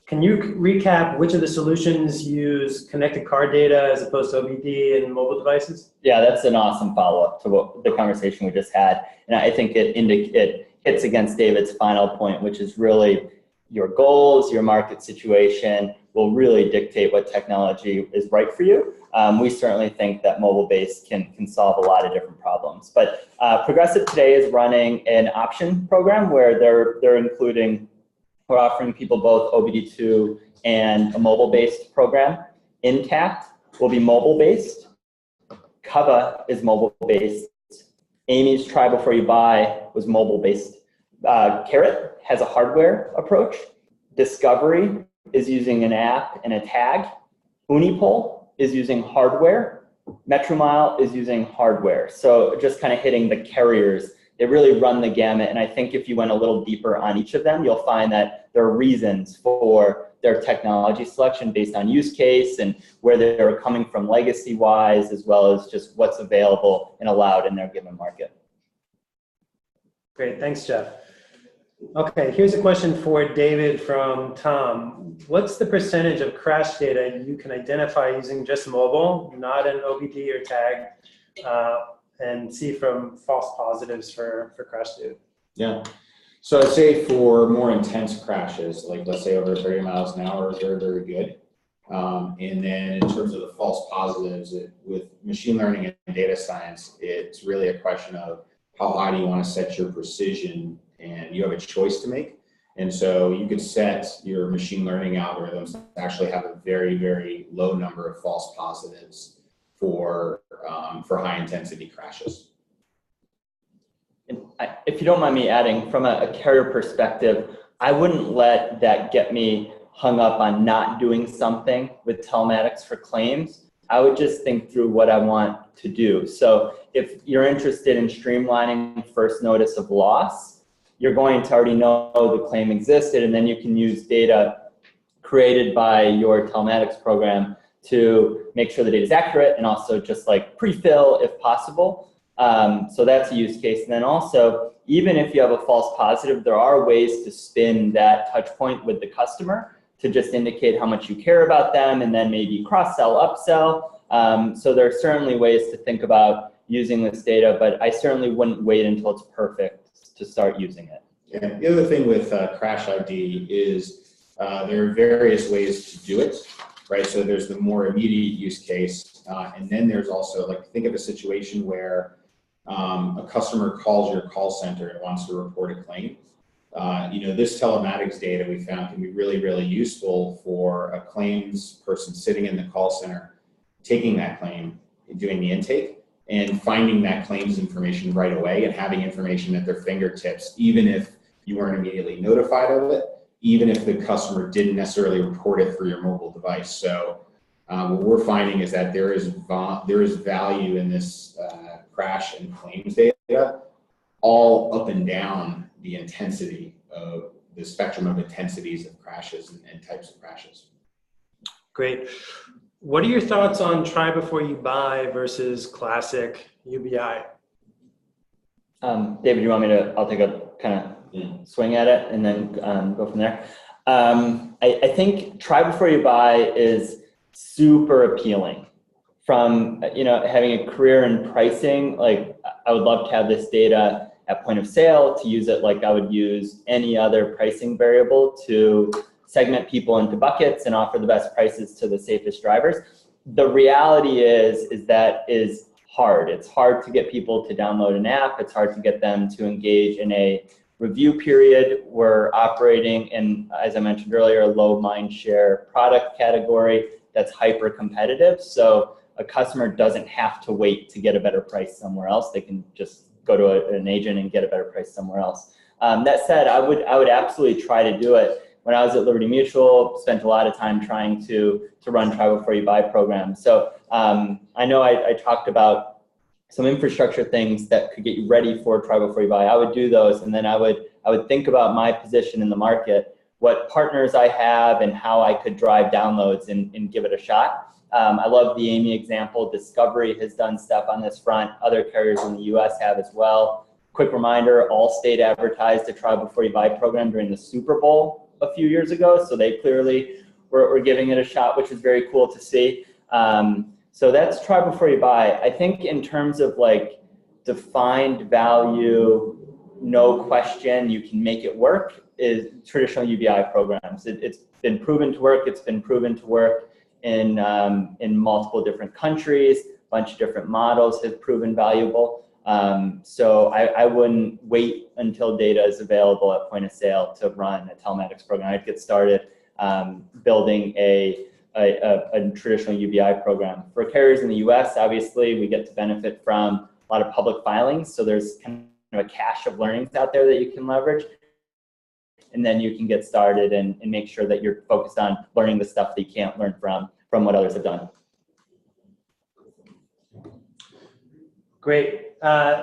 Can you recap which of the solutions use connected car data as opposed to OBD and mobile devices? Yeah, that's an awesome follow-up to the conversation we just had. And I think it hits against David's final point, which is really your goals, your market situation will really dictate what technology is right for you. We certainly think that mobile-based can solve a lot of different problems. But Progressive today is running an option program where we're offering people both OBD-II and a mobile-based program. Intact will be mobile-based. Cuvva is mobile-based. Aami's Try Before You Buy was mobile-based. Carrot has a hardware approach. Discovery is using an app and a tag. Unipol is using hardware. Metromile is using hardware. So just kind of hitting the carriers, they really run the gamut. And I think if you went a little deeper on each of them, you'll find that there are reasons for their technology selection based on use case and where they're coming from legacy-wise, as well as just what's available and allowed in their given market. Great, thanks, Jeff. Okay, here's a question for David from Tom. What's the percentage of crash data you can identify using just mobile, not an OBD or tag, and see from false positives for crash data? Yeah. So I'd say for more intense crashes, like let's say over 30 miles an hour, is very, very good. And then in terms of the false positives, with machine learning and data science, it's really a question of how high do you want to set your precision, and you have a choice to make. And so you could set your machine learning algorithms to actually have a very, very low number of false positives for high intensity crashes. And if you don't mind me adding, from a carrier perspective, I wouldn't let that get me hung up on not doing something with telematics for claims. I would just think through what I want to do. So if you're interested in streamlining first notice of loss, you're going to already know the claim existed, and then you can use data created by your telematics program to make sure the data is accurate and also just like pre-fill if possible. So that's a use case. And then also, even if you have a false positive, there are ways to spin that touch point with the customer to just indicate how much you care about them, and then maybe cross-sell, upsell. So there are certainly ways to think about using this data, but I certainly wouldn't wait until it's perfect to start using it. And the other thing with Crash ID is there are various ways to do it, right? So there's the more immediate use case, and then there's also, like, think of a situation where a customer calls your call center and wants to report a claim. This telematics data we found can be really, really useful for a claims person sitting in the call center, taking that claim, doing the intake, and finding that claims information right away and having information at their fingertips, even if you weren't immediately notified of it, even if the customer didn't necessarily report it through your mobile device. So what we're finding is that there is value in this crash and claims data, all up and down the intensity of the spectrum of intensities of crashes and types of crashes. Great. What are your thoughts on try before you buy versus classic UBI? David, you want me to, I'll take a kind of swing at it and then go from there. I think try before you buy is super appealing. From having a career in pricing, like I would love to have this data at point of sale to use it like I would use any other pricing variable to segment people into buckets and offer the best prices to the safest drivers. The reality is that is hard. It's hard to get people to download an app. It's hard to get them to engage in a review period. We're operating in, as I mentioned earlier, a low mind share product category that's hyper competitive. So a customer doesn't have to wait to get a better price somewhere else. They can just go to an agent and get a better price somewhere else. That said, I would absolutely try to do it. When I was at Liberty Mutual, spent a lot of time trying to run try before you buy programs. So I know I talked about some infrastructure things that could get you ready for try before you buy. I would do those, and then I would think about my position in the market, what partners I have, and how I could drive downloads and give it a shot. I love the Aami example. Discovery has done stuff on this front. Other carriers in the US have as well. Quick reminder, Allstate advertised a try before you buy program during the Super Bowl a few years ago. So they clearly were giving it a shot, which is very cool to see. So that's try before you buy. I think in terms of like defined value no question, you can make it work, is traditional UBI programs. It's been proven to work. It's been proven to work in multiple different countries. A bunch of different models have proven valuable. So I wouldn't wait until data is available at point of sale to run a telematics program. I'd get started building a traditional UBI program. For carriers in the US, obviously, we get to benefit from a lot of public filings. So there's kind of a cache of learnings out there that you can leverage. And then you can get started and make sure that you're focused on learning the stuff that you can't learn from what others have done. Great.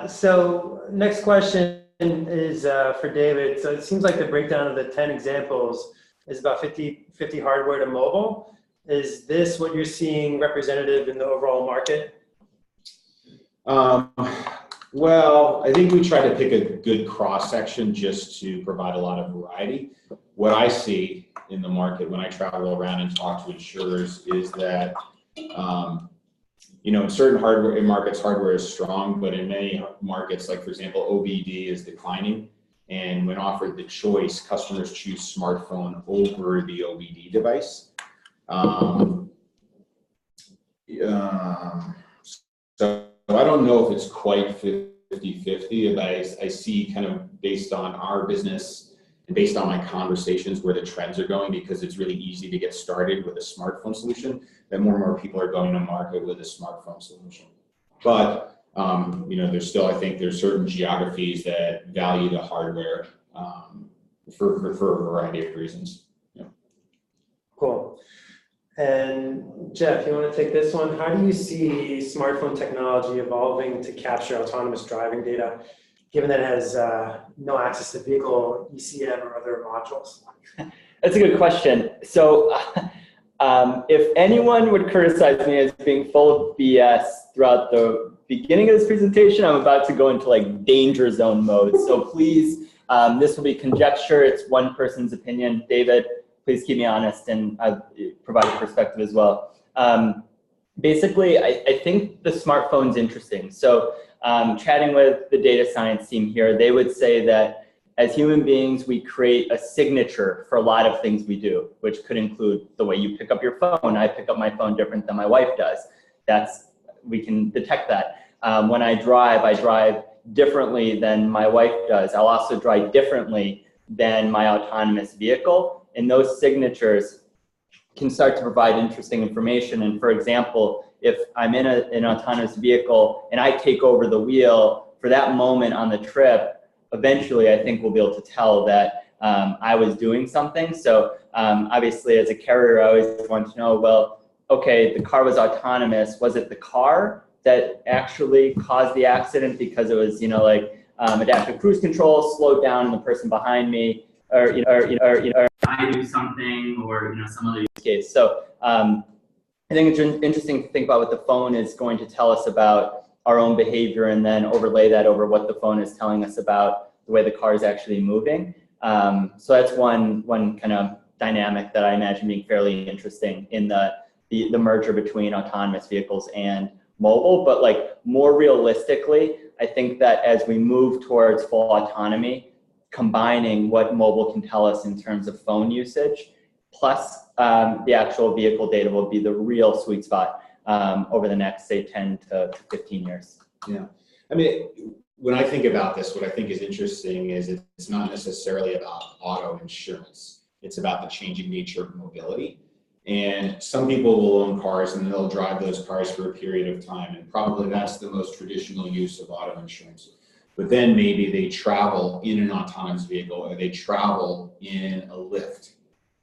So next question is for David. So it seems like the breakdown of the 10 examples is about 50/50 hardware to mobile. Is this what you're seeing representative in the overall market? Well, I think we try to pick a good cross-section just to provide a lot of variety. What I see in the market when I travel around and talk to insurers is that, in certain hardware markets, hardware is strong, but in many markets, like for example, OBD is declining. And when offered the choice, customers choose smartphone over the OBD device. So I don't know if it's quite 50/50, but I see kind of based on our business and based on my conversations where the trends are going, because it's really easy to get started with a smartphone solution, that more and more people are going to market with a smartphone solution. But there's still, I think there's certain geographies that value the hardware for a variety of reasons. Yeah. Cool. And Jeff, you want to take this one? How do you see smartphone technology evolving to capture autonomous driving data, given that it has no access to vehicle ECM or other modules? That's a good question. So if anyone would criticize me as being full of BS throughout the beginning of this presentation, I'm about to go into like danger zone mode. So please, this will be conjecture. It's one person's opinion. David, please keep me honest and provide a perspective as well. Basically, I think the smartphone's interesting. So chatting with the data science team here, they would say that as human beings, we create a signature for a lot of things we do, which could include the way you pick up your phone. I pick up my phone different than my wife does. We can detect that. When I drive differently than my wife does. I'll also drive differently than my autonomous vehicle. And those signatures can start to provide interesting information. And for example, if I'm in an autonomous vehicle and I take over the wheel for that moment on the trip, eventually I think we'll be able to tell that I was doing something. So obviously as a carrier, I always want to know, well, okay, the car was autonomous. Was it the car that actually caused the accident because it was, adaptive cruise control slowed down the person behind me, or I do something, or some other use case. So I think it's interesting to think about what the phone is going to tell us about our own behavior, and then overlay that over what the phone is telling us about the way the car is actually moving. So that's one kind of dynamic that I imagine being fairly interesting in the merger between autonomous vehicles and mobile. But like more realistically, I think that as we move towards full autonomy, combining what mobile can tell us in terms of phone usage plus the actual vehicle data will be the real sweet spot over the next, say, 10 to 15 years. Yeah. I mean, when I think about this, what I think is interesting is it's not necessarily about auto insurance. It's about the changing nature of mobility. And some people will own cars and they'll drive those cars for a period of time. And probably that's the most traditional use of auto insurance. But then maybe they travel in an autonomous vehicle, or they travel in a Lyft,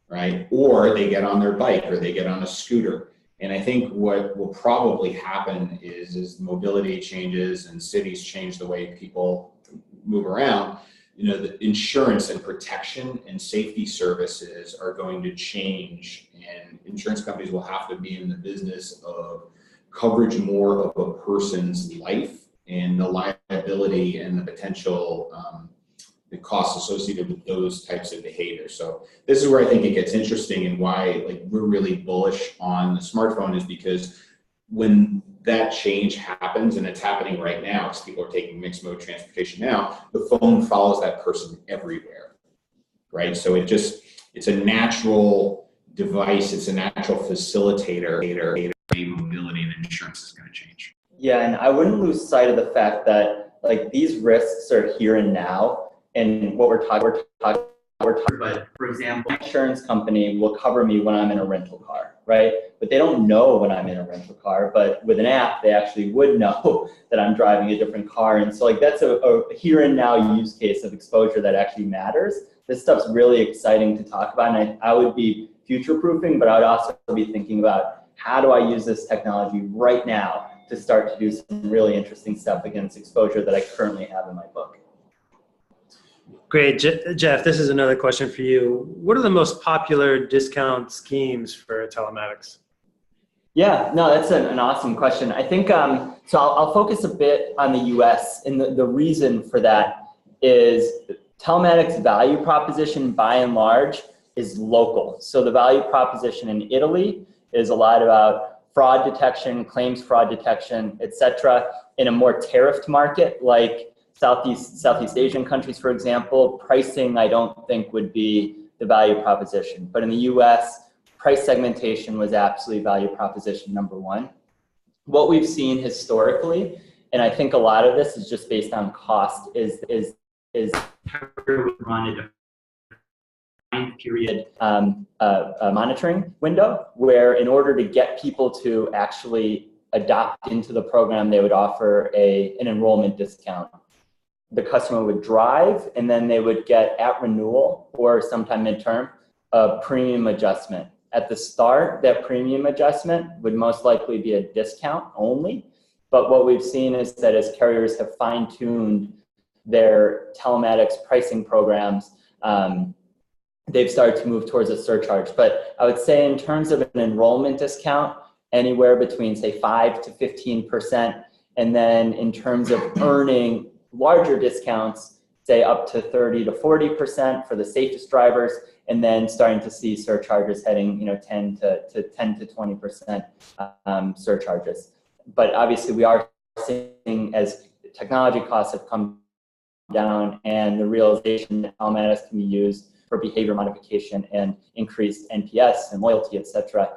right? Or they get on their bike, or they get on a scooter. And I think what will probably happen is mobility changes and cities change the way people move around. The insurance and protection and safety services are going to change, and insurance companies will have to be in the business of coverage more of a person's life and the liability and the potential the costs associated with those types of behaviors. So this is where I think it gets interesting, and why we're really bullish on the smartphone is because when that change happens, and it's happening right now because people are taking mixed mode transportation now, the phone follows that person everywhere, right? So it's a natural device, it's a natural facilitator. Mobility and insurance is going to change. Yeah, and I wouldn't lose sight of the fact that like these risks are here and now, and what we're talking. But for example, my insurance company will cover me when I'm in a rental car, right? But they don't know when I'm in a rental car. But with an app, they actually would know that I'm driving a different car. And so like that's a here and now use case of exposure that actually matters. This stuff's really exciting to talk about, and I would be future-proofing, but I would also be thinking about how do I use this technology right now to start to do some really interesting stuff against exposure that I currently have in my book. Great. Jeff, this is another question for you. What are the most popular discount schemes for telematics? Yeah, no, that's an awesome question. I think, so I'll focus a bit on the US, and the reason for that is telematics value proposition by and large is local. So the value proposition in Italy is a lot about fraud detection, claims fraud detection, et cetera. In a more tariffed market like Southeast Asian countries, for example, pricing I don't think would be the value proposition. But in the US, price segmentation was absolutely value proposition number one. What we've seen historically, and I think a lot of this is just based on cost, is run a defined period monitoring window where in order to get people to actually adopt into the program, they would offer an enrollment discount. The customer would drive, and then they would get at renewal or sometime midterm a premium adjustment. At the start, that premium adjustment would most likely be a discount only. But what we've seen is that as carriers have fine-tuned their telematics pricing programs, they've started to move towards a surcharge. But I would say in terms of an enrollment discount, anywhere between say 5 to 15%. And then in terms of earning larger discounts, say up to 30 to 40% for the safest drivers, and then starting to see surcharges heading, 10 to 20% surcharges. But obviously we are seeing as technology costs have come down and the realization that telematics can be used for behavior modification and increased NPS and loyalty, et cetera,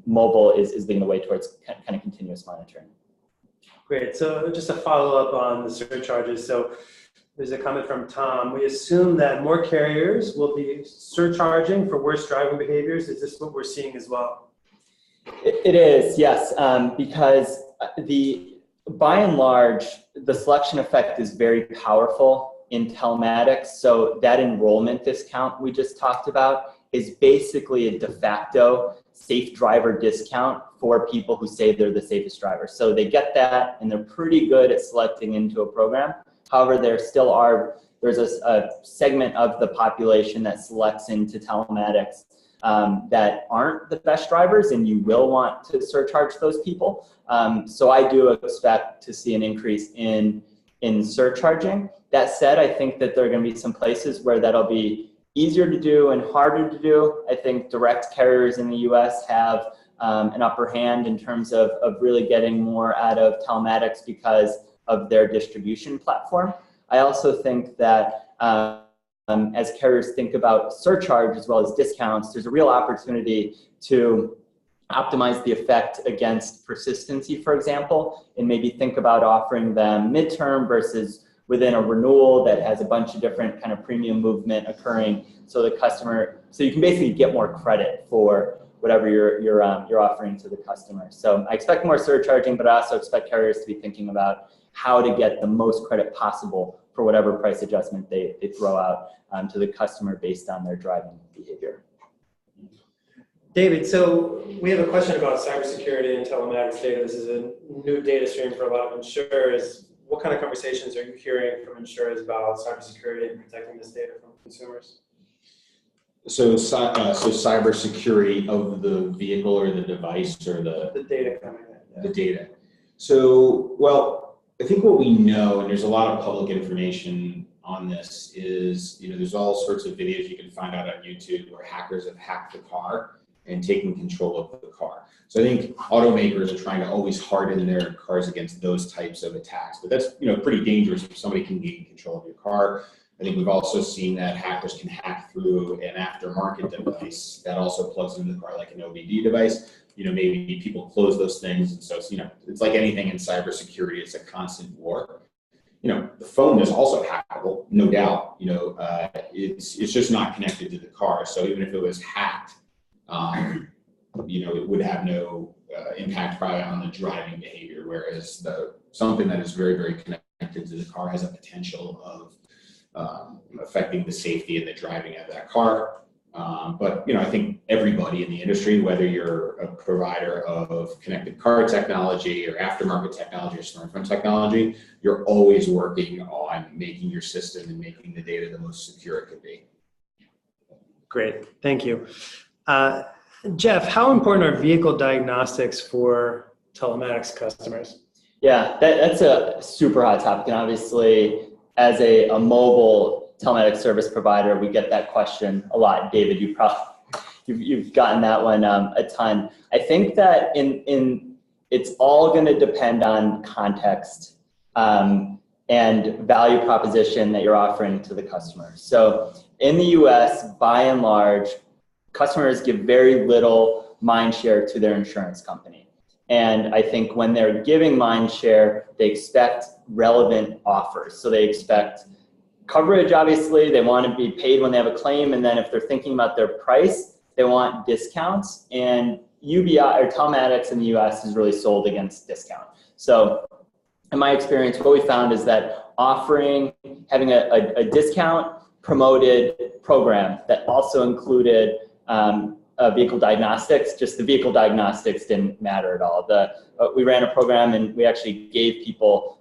mobile is leading the way towards kind of continuous monitoring. Great. So just a follow-up on the surcharges. So there's a comment from Tom. We assume that more carriers will be surcharging for worse driving behaviors. Is this what we're seeing as well? It is, yes, because by and large, the selection effect is very powerful in telematics. So that enrollment discount we just talked about is basically a de facto safe driver discount for people who say they're the safest drivers. So they get that, and they're pretty good at selecting into a program. However, there's a segment of the population that selects into telematics that aren't the best drivers, and you will want to surcharge those people. So I do expect to see an increase in surcharging. That said, I think that there are going to be some places where that'll be easier to do and harder to do. I think direct carriers in the US have an upper hand in terms of really getting more out of telematics because of their distribution platform. I also think that as carriers think about surcharge as well as discounts, there's a real opportunity to optimize the effect against persistency, for example, and maybe think about offering them midterm versus within a renewal that has a bunch of different kind of premium movement occurring, so you can basically get more credit for whatever you're offering to the customer. So I expect more surcharging, but I also expect carriers to be thinking about how to get the most credit possible for whatever price adjustment they throw out to the customer based on their driving behavior. David, so we have a question about cybersecurity and telematics data. This is a new data stream for a lot of insurers. What kind of conversations are you hearing from insurers about cybersecurity and protecting this data from consumers? So cybersecurity of the vehicle or the device or the data coming in. The data. So, well, I think what we know, and there's a lot of public information on this, is there's all sorts of videos you can find out on YouTube where hackers have hacked the car and taking control of the car. So I think automakers are trying to always harden their cars against those types of attacks, but that's pretty dangerous if somebody can gain control of your car. I think we've also seen that hackers can hack through an aftermarket device that also plugs into the car, like an OBD device. Maybe people close those things, and so it's like anything in cybersecurity, it's a constant war. The phone is also hackable, no doubt. It's just not connected to the car. So even if it was hacked, it would have no impact probably on the driving behavior. Whereas something that is very, very connected to the car has a potential of affecting the safety and the driving of that car. But I think everybody in the industry, whether you're a provider of connected car technology or aftermarket technology or smartphone technology, you're always working on making your system and making the data the most secure it could be. Great, thank you. Jeff, how important are vehicle diagnostics for telematics customers? Yeah, that's a super hot topic, and obviously as a mobile telematics service provider, we get that question a lot. David, you've gotten that one a ton. I think that it's all going to depend on context and value proposition that you're offering to the customer. So in the US, by and large, customers give very little mind share to their insurance company. And I think when they're giving mind share, they expect relevant offers. So they expect coverage, obviously, they want to be paid when they have a claim, and then if they're thinking about their price, they want discounts, and UBI or telematics in the US is really sold against discount. So in my experience, what we found is that having a discount promoted program that also included vehicle diagnostics, just the vehicle diagnostics didn't matter at all. We ran a program and we actually gave people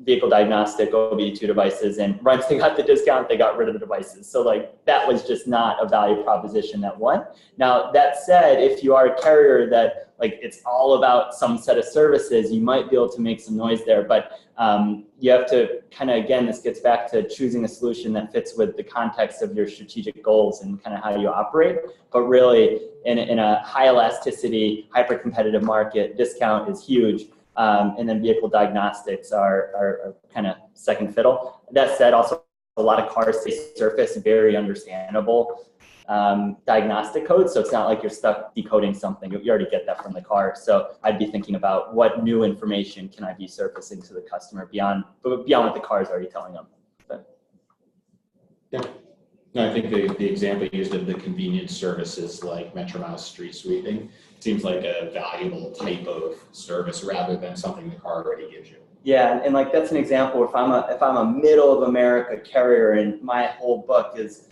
vehicle diagnostic OBD-II devices, and once they got the discount, they got rid of the devices. So that was just not a value proposition that won. Now, that said, if you are a carrier that it's all about some set of services, you might be able to make some noise there, but you have to again, this gets back to choosing a solution that fits with the context of your strategic goals and how you operate. But really, in a high elasticity, hyper competitive market, discount is huge. And then vehicle diagnostics are second fiddle. That said, also a lot of cars surface very understandable diagnostic codes, so it's not like you're stuck decoding something. You already get that from the car. So I'd be thinking about what new information can I be surfacing to the customer beyond what the car is already telling them. Yeah. No, I think the example used of the convenience services like Metromile street sweeping seems like a valuable type of service rather than something the car already gives you. Yeah, and that's an example. If I'm a middle of America carrier and my whole book is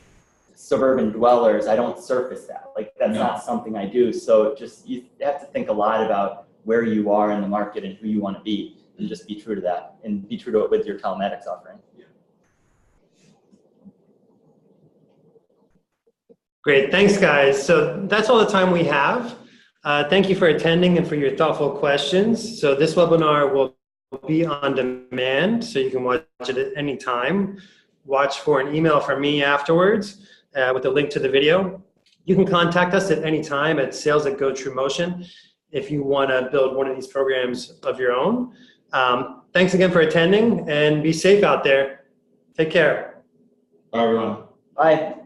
suburban dwellers, I don't surface that. That's not something I do. So you have to think a lot about where you are in the market and who you want to be, and just be true to that, and be true to it with your telematics offering. Great, thanks guys. So that's all the time we have. Thank you for attending and for your thoughtful questions. So this webinar will be on demand, so you can watch it at any time. Watch for an email from me afterwards with a link to the video. You can contact us at any time at sales@GoTrueMotion if you want to build one of these programs of your own. Thanks again for attending, and be safe out there. Take care. Bye, everyone. Bye.